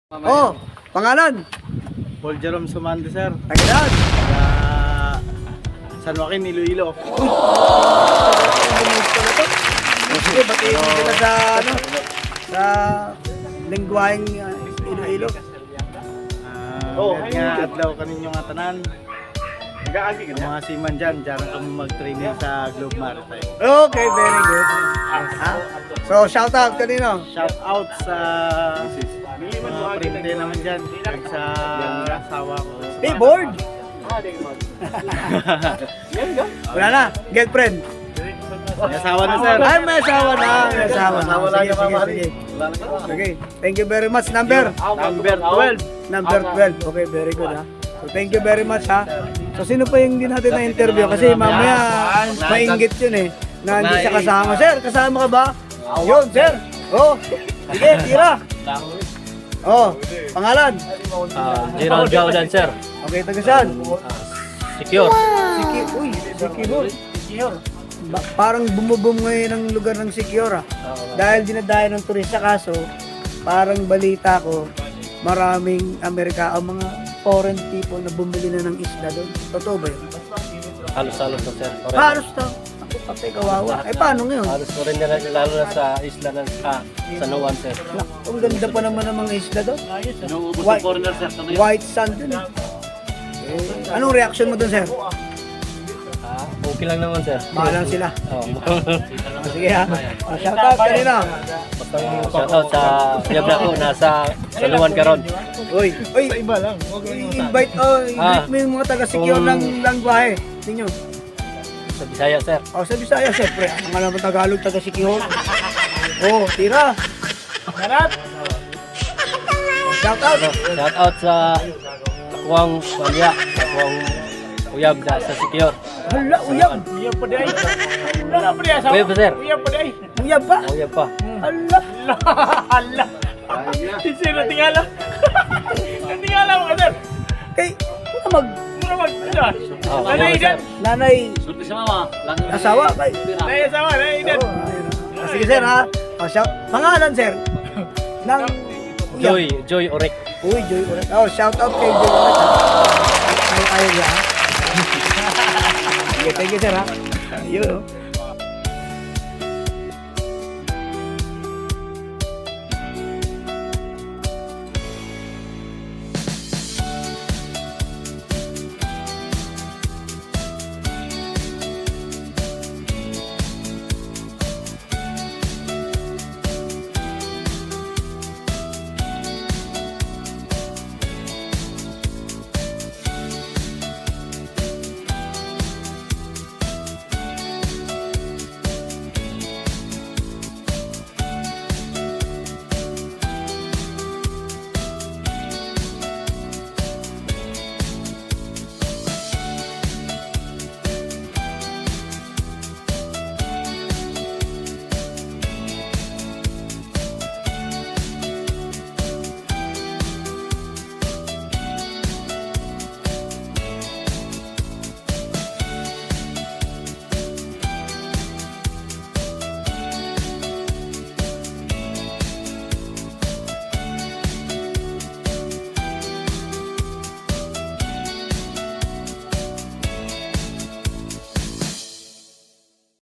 Oh, pangalan? Paul Jerome Sumando, sir. Tagalan. San Joaquin, Iloilo. Sige, batiin mo sila sa ano? Sa lingwaheng Iloilo. Nga adlaw kaninyo nga tanan. Ang mga seaman dyan kami mag-training sa Globe Maritime. Okay, very good. So, shout out kanino? Shout out sa mga printe naman dyan. Sa asawa ko. Hey, board! Wala na, girlfriend. May asawa na, sir. Ay, may asawa na. May asawa na. Asawa lang Sige, yung sige, mamari. sige. Okay, thank you very much. Number? Number 12. Number 12. Okay, very good ha. So, thank you very much ha. So, sino pa yung hindi natin na-interview? Kasi mamaya, mainggit yun eh. Na hindi siya kasama. Sir, kasama ka ba? Yun, sir. Oh, sige, tira. Oh, pangalan? Gerald Gaudan, sir. Okay, taga saan? Secure. Uy, Secure. Parang bumubum ngayon ang lugar ng Secure ah. Dahil dinadayo ng turista, kaso parang balita ko, maraming mga foreign people na bumili na ng isda doon. Totoo ba yun? Halos-halos na, sir. Halos to. Ako patay kawawa. Eh paano ngayon? Halos ko rin na, lalo na sa isla ng San Juan, sir. Ang ganda pa naman ng mga isda doon. Inuubos White- ng foreigner, sir. White sand dun. Anong reaction mo doon, sir? Okay lang naman, sir. Mahalang sila. Oh. Sige ha. Shout out kanina. Shoutout sa Diabla ko, nasa San Juan karon. Uy, iba lang. Invite mo yung mga taga-secure ng langwahe. Ninyo. Sa Bisaya, sir. Oh, sa Bisaya, siyempre. Mga naman Tagalog, taga-secure. Oh, tira. Ganap. Shout out. Shoutout sa Takuang Palya, Takuang Uyab sa Secure. Hala, uyab. Uyab pa di ay. Wala pa di ay. Uyab pa, sir. Uyab pa di ay. Uyab pa. Uyab pa. Hala. Hala. Sino tingala? Tingala mo, sir. Kay, Mura mag. Oh, Nanay sir. dyan. nanay, Sulti sa mama. asawa. Kay. Nanay asawa. Nanay dyan. Oh, ayun. Sige, sir ha. Shout. Pangalan, sir. Nang Joy Orek. Uy, Joy ulit. Oh, shout out kay Joy ulit ha. Ayaw niya ha. Sige, thank you sir ha. Yun oh.